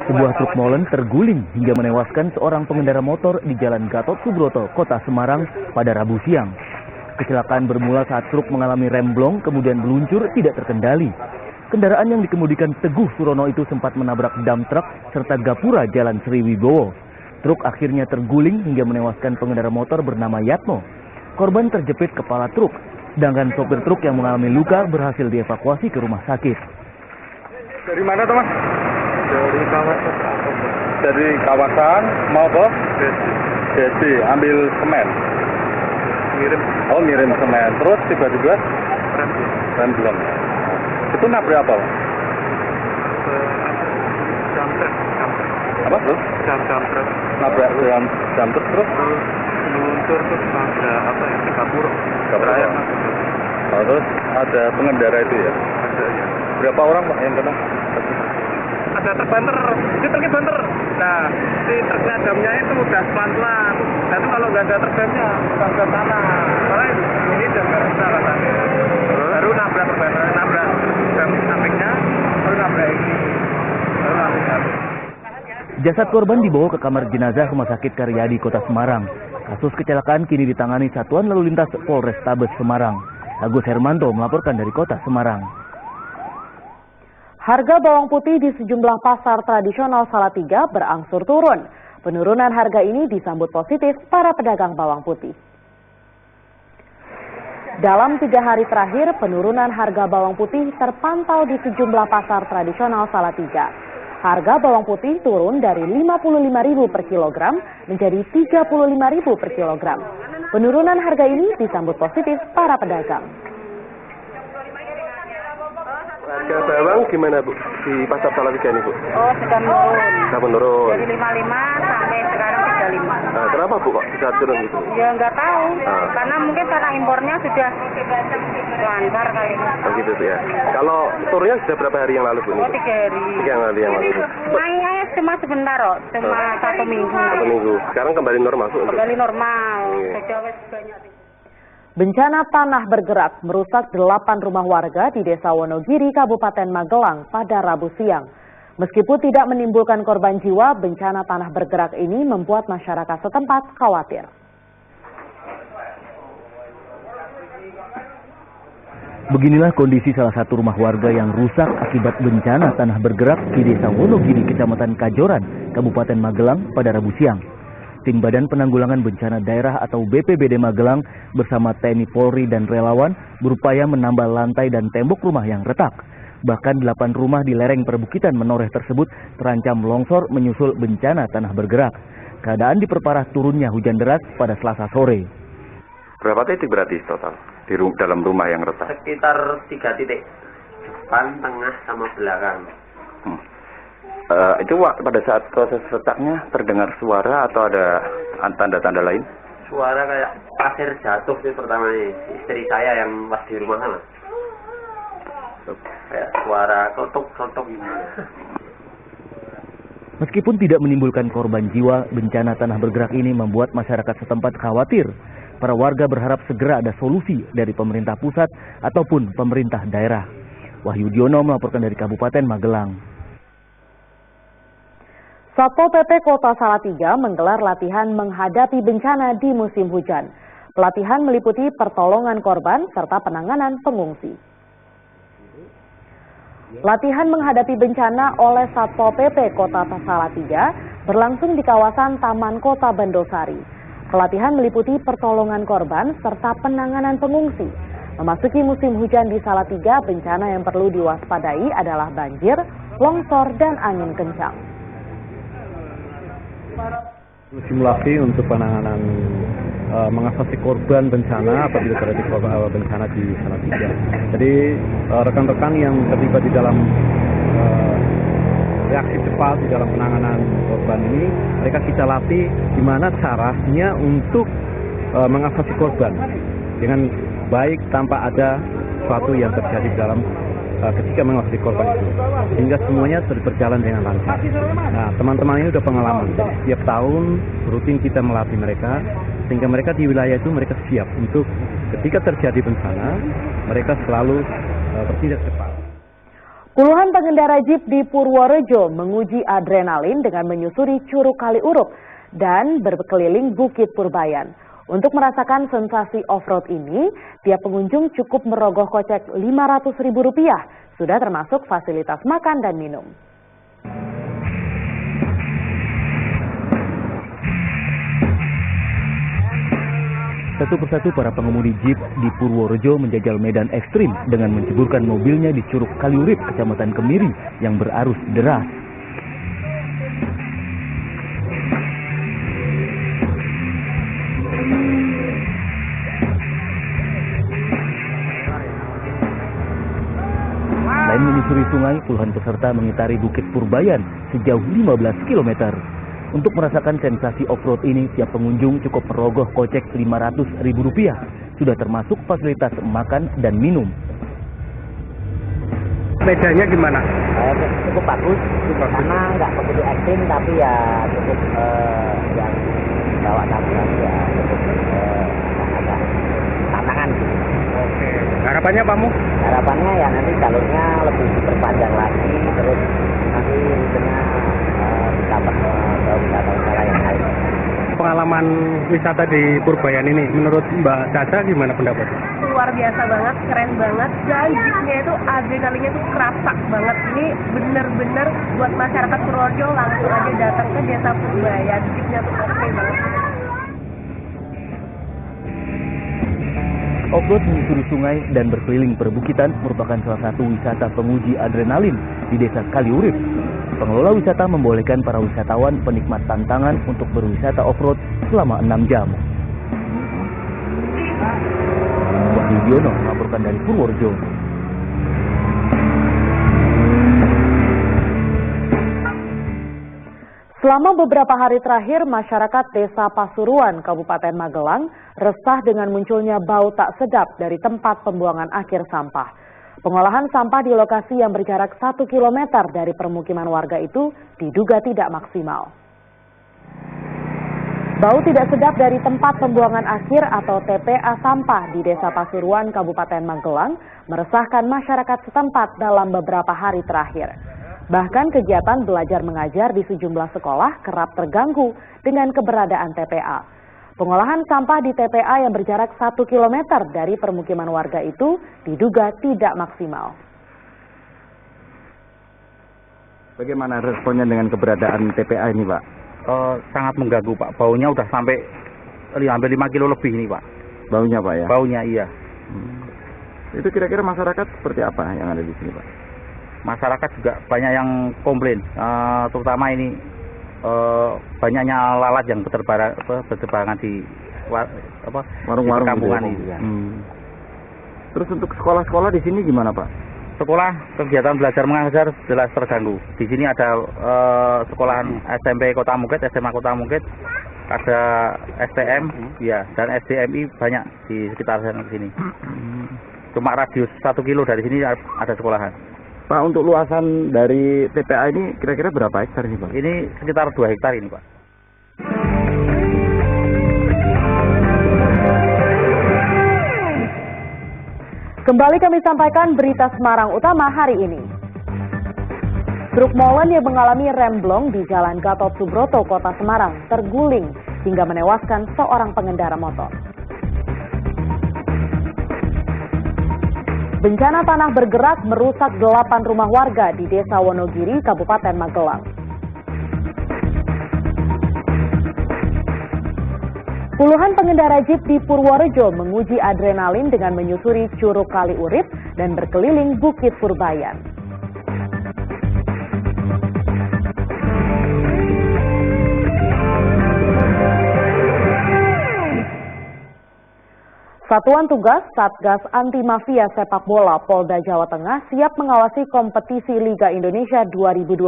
Sebuah truk molen terguling hingga menewaskan seorang pengendara motor di Jalan Gatot Subroto, Kota Semarang pada Rabu siang. Kecelakaan bermula saat truk mengalami remblong kemudian meluncur tidak terkendali. Kendaraan yang dikemudikan Teguh Surono itu sempat menabrak dam truk serta gapura Jalan Sriwibowo. Truk akhirnya terguling hingga menewaskan pengendara motor bernama Yatmo. Korban terjepit kepala truk, sedangkan sopir truk yang mengalami luka berhasil dievakuasi ke rumah sakit. Dari mana, Mas? Dari kawasan mau ke Desi, ambil semen. Ngirim semen. Terus tiba-tiba remblong. Itu nabrak apa? Jamret. Apa tuh? Jamret. Nabrak jamret terus? Meluncur terus nabrak apa ya? Gapura. Terus ada pengendara itu ya? Ada ya. Berapa orang Pak yang kena? Ada truk banter, ini truknya banter. Nah, si truknya jamnya itu udah pelan-pelan. Nah itu kalau nggak ada truk jamnya, ke sana. Soalnya ini jam nggak bisa katanya. Baru nabrak truk banter, nabrak jam sampingnya, baru nabrak ini. Baru nabrak. Jasad korban dibawa ke kamar jenazah Rumah Sakit Karyadi, Kota Semarang. Kasus kecelakaan kini ditangani Satuan Lalu Lintas Polrestabes Semarang. Agus Hermanto melaporkan dari Kota Semarang. Harga bawang putih di sejumlah pasar tradisional Salatiga berangsur turun. Penurunan harga ini disambut positif para pedagang bawang putih. Dalam 3 hari terakhir, penurunan harga bawang putih terpantau di sejumlah pasar tradisional Salatiga. Harga bawang putih turun dari Rp55.000 per kilogram menjadi Rp35.000 per kilogram. Penurunan harga ini disambut positif para pedagang. Harga bawang gimana Bu di pasar Salatiga ini Bu? Oh, sudah menurun. Sudah menurun. Dari 55 sampai sekarang 35. Nah, kenapa Bu kok bisa turun gitu? Ya nggak tahu, karena mungkin karena impornya sudah lancar kali. Oh gitu Bu ya. Kalau turunnya sudah berapa hari yang lalu Bu? Oh, 3 hari. 3 hari yang lalu. Naiknya cuma sebentar kok, cuma 1 minggu. 1 minggu. Sekarang kembali normal Bu? Kembali normal. Sejauh banyak. Bencana tanah bergerak merusak 8 rumah warga di Desa Wonogiri, Kabupaten Magelang pada Rabu siang. Meskipun tidak menimbulkan korban jiwa, bencana tanah bergerak ini membuat masyarakat setempat khawatir. Beginilah kondisi salah satu rumah warga yang rusak akibat bencana tanah bergerak di Desa Wonogiri, Kecamatan Kajoran, Kabupaten Magelang pada Rabu siang. Tim Badan Penanggulangan Bencana Daerah atau BPBD Magelang bersama TNI Polri dan relawan berupaya menambal lantai dan tembok rumah yang retak. Bahkan 8 rumah di lereng perbukitan Menoreh tersebut terancam longsor menyusul bencana tanah bergerak. Keadaan diperparah turunnya hujan deras pada Selasa sore. Berapa titik berarti total di dalam rumah yang retak? Sekitar 3 titik. Depan, tengah, sama belakang. Itu pada saat proses retaknya terdengar suara atau ada tanda-tanda lain? Suara kayak pasir jatuh sih pertama nih. Istri saya yang pas di rumah sana. Kayak suara klotok-klotok gimana. Meskipun tidak menimbulkan korban jiwa, bencana tanah bergerak ini membuat masyarakat setempat khawatir. Para warga berharap segera ada solusi dari pemerintah pusat ataupun pemerintah daerah. Wahyu Diono melaporkan dari Kabupaten Magelang. Satpol PP Kota Salatiga menggelar latihan menghadapi bencana di musim hujan. Pelatihan meliputi pertolongan korban serta penanganan pengungsi. Latihan menghadapi bencana oleh Satpol PP Kota Salatiga berlangsung di kawasan Taman Kota Bandosari. Pelatihan meliputi pertolongan korban serta penanganan pengungsi. Memasuki musim hujan di Salatiga, bencana yang perlu diwaspadai adalah banjir, longsor, dan angin kencang. Simulasi untuk penanganan mengatasi korban bencana apabila terjadi korban bencana di Salatiga. Jadi rekan-rekan yang terlibat di dalam reaksi cepat di dalam penanganan korban ini, mereka kita latih gimana caranya untuk mengatasi korban dengan baik tanpa ada sesuatu yang terjadi di dalam ketika mengatasi korban itu, sehingga semuanya berjalan dengan lancar. Nah, teman-teman ini sudah pengalaman. Jadi setiap tahun rutin kita melatih mereka, sehingga mereka di wilayah itu mereka siap untuk ketika terjadi bencana, mereka selalu bertindak cepat. Puluhan pengendara jeep di Purworejo menguji adrenalin dengan menyusuri Curug Kaliurup dan berkeliling Bukit Purbayan. Untuk merasakan sensasi off-road ini, tiap pengunjung cukup merogoh kocek Rp500.000, sudah termasuk fasilitas makan dan minum. Satu persatu para pengemudi jeep di Purworejo menjajal medan ekstrim dengan menceburkan mobilnya di Curug Kaliurip, Kecamatan Kemiri yang berarus deras. Selain menyusuri sungai, puluhan peserta mengitari Bukit Purbayan sejauh 15 km. Untuk merasakan sensasi off-road ini, tiap pengunjung cukup merogoh kocek Rp500.000. Sudah termasuk fasilitas makan dan minum. Medannya gimana? Cukup bagus, karena nggak begitu ekstrim, tapi ya cukup yang bawa tabungan ya cukup agak tantangan. Oke. Harapannya Pak Mu? Harapannya ya nanti jalurnya lebih diperpanjang lagi, terus nanti rutenya bisa ke wisata-wisata yang lain. Pengalaman wisata di Purbayan ini, menurut Mbak Caca gimana pendapatnya? Luar biasa banget, keren banget, dan jeepnya itu adrenalinnya tuh kerasa banget. Ini bener-bener buat masyarakat Purworejo langsung aja datang ke Desa Purbayan. Jeepnya tuh keren banget. Off-road menyusuri sungai dan berkeliling perbukitan merupakan salah satu wisata penguji adrenalin di Desa Kaliurip. Pengelola wisata membolehkan para wisatawan penikmat tantangan untuk berwisata off-road selama 6 jam. Wahyu Diono melaporkan dari Purworejo. Selama beberapa hari terakhir, masyarakat Desa Pasuruan, Kabupaten Magelang, resah dengan munculnya bau tak sedap dari tempat pembuangan akhir sampah. Pengolahan sampah di lokasi yang berjarak 1 km dari permukiman warga itu diduga tidak maksimal. Bau tidak sedap dari tempat pembuangan akhir atau TPA sampah di Desa Pasuruan, Kabupaten Magelang, meresahkan masyarakat setempat dalam beberapa hari terakhir. Bahkan kegiatan belajar mengajar di sejumlah sekolah kerap terganggu dengan keberadaan TPA. Pengolahan sampah di TPA yang berjarak 1 km dari permukiman warga itu diduga tidak maksimal. Bagaimana responnya dengan keberadaan TPA ini, Pak? Sangat mengganggu, Pak. Baunya udah sampai hampir 5 kilo lebih ini, Pak. Baunya, Pak, ya? Baunya, iya. Itu kira-kira masyarakat seperti apa yang ada di sini, Pak? Masyarakat juga banyak yang komplain, terutama ini banyaknya lalat yang berterbangan di warung-warung kampungan gitu, ini. Terus untuk sekolah-sekolah di sini gimana, Pak? Sekolah kegiatan belajar mengajar jelas terganggu. Di sini ada sekolahan SMP Kota Mungkit, SMA Kota Mungkit, ada STM, ya, dan SDMI banyak di sekitar sini. Cuma radius 1 kilo dari sini ada sekolahan. Pak, untuk luasan dari TPA ini kira-kira berapa hektar ini, Pak? Ini sekitar 2 hektar ini, Pak. Kembali kami sampaikan berita Semarang Utama hari ini. Truk molen yang mengalami remblong di Jalan Gatot Subroto, Kota Semarang, terguling hingga menewaskan seorang pengendara motor. Bencana tanah bergerak merusak 8 rumah warga di Desa Wonogiri, Kabupaten Magelang. Puluhan pengendara jeep di Purworejo menguji adrenalin dengan menyusuri Curug Kaliurip dan berkeliling Bukit Purbayan. Satuan Tugas Satgas Anti Mafia Sepak Bola Polda Jawa Tengah siap mengawasi kompetisi Liga Indonesia 2020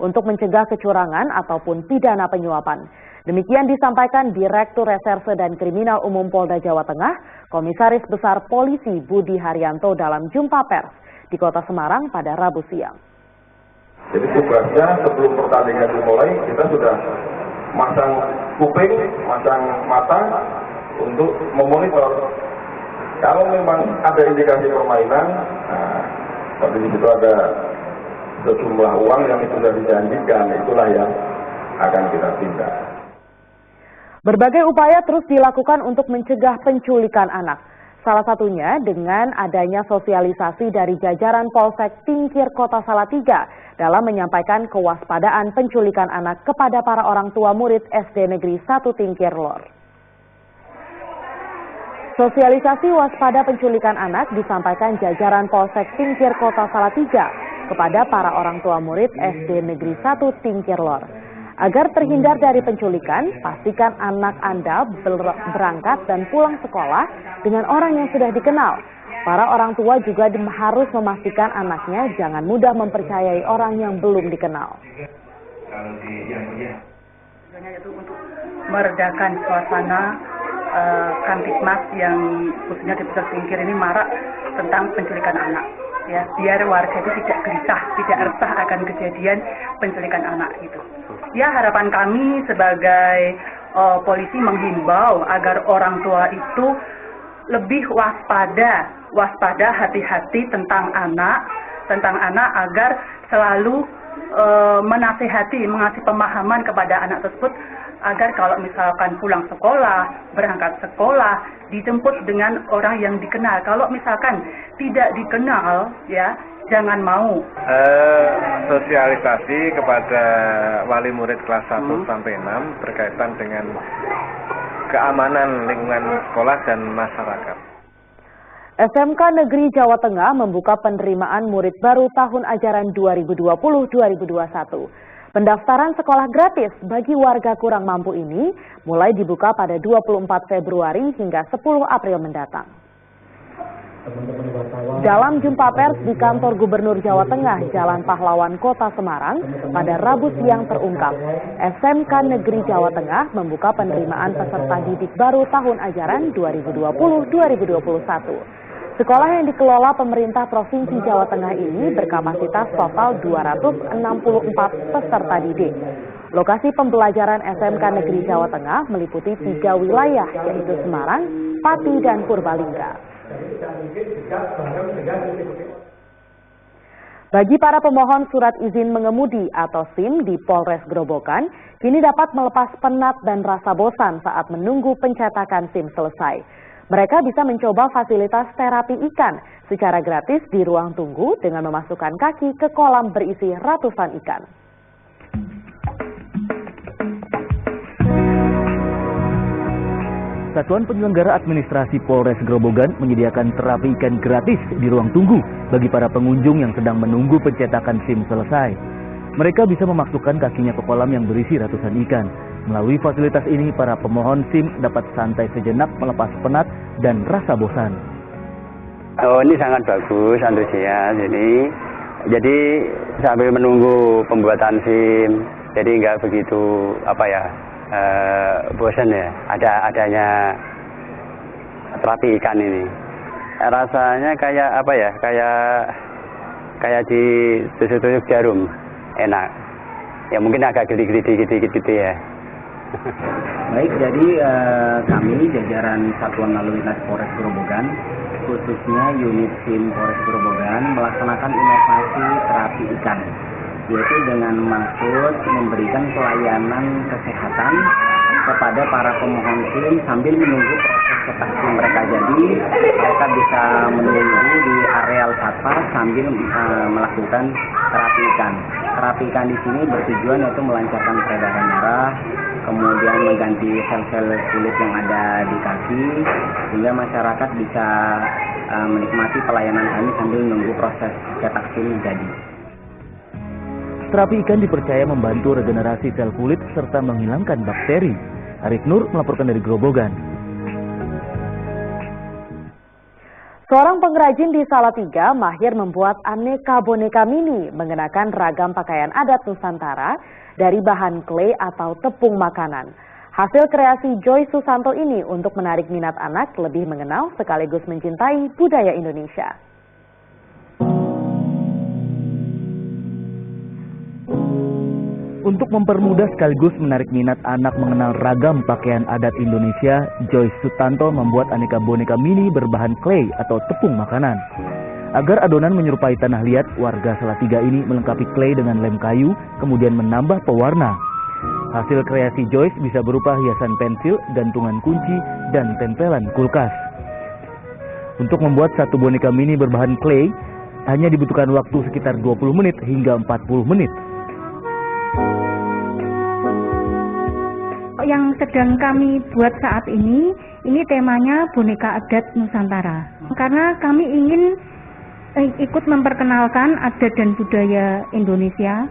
untuk mencegah kecurangan ataupun pidana penyuapan. Demikian disampaikan Direktur Reserse dan Kriminal Umum Polda Jawa Tengah, Komisaris Besar Polisi Budi Haryanto dalam jumpa pers di Kota Semarang pada Rabu siang. Jadi tugasnya sebelum pertandingan dimulai kita sudah masang kuping, masang mata untuk memonitor. Kalau memang ada indikasi permainan, Tapi di situ ada sejumlah uang yang sudah dijanjikan, itulah yang akan kita tindak. Berbagai upaya terus dilakukan untuk mencegah penculikan anak. Salah satunya dengan adanya sosialisasi dari jajaran Polsek Tingkir Kota Salatiga dalam menyampaikan kewaspadaan penculikan anak kepada para orang tua murid SD Negeri 1 Tingkir Lor. Sosialisasi waspada penculikan anak disampaikan jajaran Polsek Tingkir Kota Salatiga kepada para orang tua murid SD Negeri 1 Tingkir Lor. Agar terhindar dari penculikan, pastikan anak Anda berangkat dan pulang sekolah dengan orang yang sudah dikenal. Para orang tua juga harus memastikan anaknya jangan mudah mempercayai orang yang belum dikenal. Itu untuk meredakan suasana Kamtibmas yang khususnya di Pusat Tingkir ini marak tentang penculikan anak. Ya, biar warga itu tidak gelisah, tidak resah akan kejadian penculikan anak itu. Ya, harapan kami sebagai polisi menghimbau agar orang tua itu lebih waspada, hati-hati tentang anak agar selalu menasehati, mengasih pemahaman kepada anak tersebut agar kalau misalkan pulang sekolah, berangkat sekolah, dijemput dengan orang yang dikenal. Kalau misalkan tidak dikenal, ya jangan mau. Sosialisasi kepada wali murid kelas 1 sampai 6 berkaitan dengan keamanan lingkungan sekolah dan masyarakat. SMK Negeri Jawa Tengah membuka penerimaan murid baru tahun ajaran 2020-2021. Pendaftaran sekolah gratis bagi warga kurang mampu ini mulai dibuka pada 24 Februari hingga 10 April mendatang. Dalam jumpa pers di kantor Gubernur Jawa Tengah, Jalan Pahlawan, Kota Semarang, pada Rabu siang terungkap, SMK Negeri Jawa Tengah membuka penerimaan peserta didik baru tahun ajaran 2020-2021. Sekolah yang dikelola pemerintah Provinsi Jawa Tengah ini berkapasitas total 264 peserta didik. Lokasi pembelajaran SMK Negeri Jawa Tengah meliputi 3 wilayah, yaitu Semarang, Pati, dan Purbalingga. Bagi para pemohon surat izin mengemudi atau SIM di Polres Grobogan, kini dapat melepas penat dan rasa bosan saat menunggu pencetakan SIM selesai. Mereka bisa mencoba fasilitas terapi ikan secara gratis di ruang tunggu dengan memasukkan kaki ke kolam berisi ratusan ikan. Satuan Penyelenggara Administrasi Polres Grobogan menyediakan terapi ikan gratis di ruang tunggu bagi para pengunjung yang sedang menunggu pencetakan SIM selesai. Mereka bisa memasukkan kakinya ke kolam yang berisi ratusan ikan. Melalui fasilitas ini, para pemohon SIM dapat santai sejenak melepas penat dan rasa bosan. Oh, ini sangat bagus, antusias ini. Jadi sambil menunggu pembuatan SIM, jadi nggak begitu bosan ya. Adanya terapi ikan ini. Rasanya kayak kayak ditusuk-tusuk jarum, enak. Ya mungkin agak geli-geli dikit-dikit gitu ya. Baik, jadi kami jajaran Satuan Lalu Lintas Polres Grobogan, khususnya unit SIM Polres Grobogan, melaksanakan inovasi terapi ikan, yaitu dengan maksud memberikan pelayanan kesehatan kepada para pemohon SIM sambil menunggu proses cetak SIM mereka. Jadi mereka bisa menunggu di areal satpam sambil melakukan terapi ikan. Terapi ikan di sini bertujuan yaitu melancarkan peredaran darah, kemudian mengganti sel-sel kulit yang ada di kaki, sehingga masyarakat bisa menikmati pelayanan kami sambil menunggu proses cetak SIM jadi. Terapi ikan dipercaya membantu regenerasi sel kulit serta menghilangkan bakteri. Arif Nur melaporkan dari Grobogan. Seorang pengrajin di Salatiga mahir membuat aneka boneka mini mengenakan ragam pakaian adat Nusantara dari bahan clay atau tepung makanan. Hasil kreasi Joy Susanto ini untuk menarik minat anak lebih mengenal sekaligus mencintai budaya Indonesia. Untuk mempermudah sekaligus menarik minat anak mengenal ragam pakaian adat Indonesia, Joy Susanto membuat aneka boneka mini berbahan clay atau tepung makanan. Agar adonan menyerupai tanah liat, warga Salatiga ini melengkapi clay dengan lem kayu, kemudian menambah pewarna. Hasil kreasi Joyce bisa berupa hiasan pensil, gantungan kunci, dan tempelan kulkas. Untuk membuat satu boneka mini berbahan clay, hanya dibutuhkan waktu sekitar 20 menit hingga 40 menit. Yang sedang kami buat saat ini temanya boneka adat Nusantara. Karena kami ingin ikut memperkenalkan adat dan budaya Indonesia,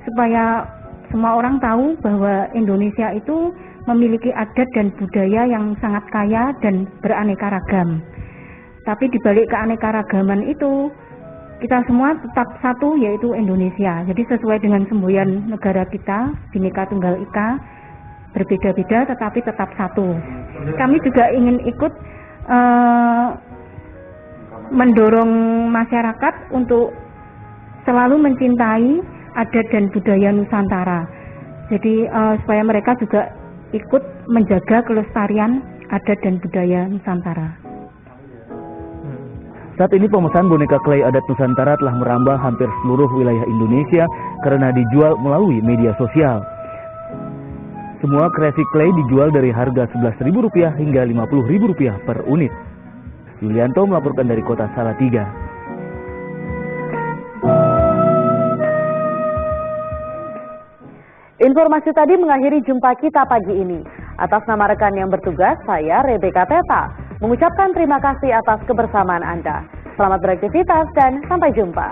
supaya semua orang tahu bahwa Indonesia itu memiliki adat dan budaya yang sangat kaya dan beraneka ragam. Tapi di balik keanekaragaman itu, kita semua tetap satu, yaitu Indonesia. Jadi sesuai dengan semboyan negara kita, Bhinneka Tunggal Ika, berbeda-beda tetapi tetap satu. Kami juga ingin ikut mendorong masyarakat untuk selalu mencintai adat dan budaya Nusantara. Jadi supaya mereka juga ikut menjaga kelestarian adat dan budaya Nusantara. Saat ini pemesan boneka clay adat Nusantara telah merambah hampir seluruh wilayah Indonesia karena dijual melalui media sosial. Semua kreasi clay dijual dari harga Rp11.000 hingga Rp50.000 per unit. Yulianto melaporkan dari kota Salatiga. Informasi tadi mengakhiri jumpa kita pagi ini. Atas nama rekan yang bertugas, saya Rebecca Teta mengucapkan terima kasih atas kebersamaan Anda. Selamat beraktivitas dan sampai jumpa.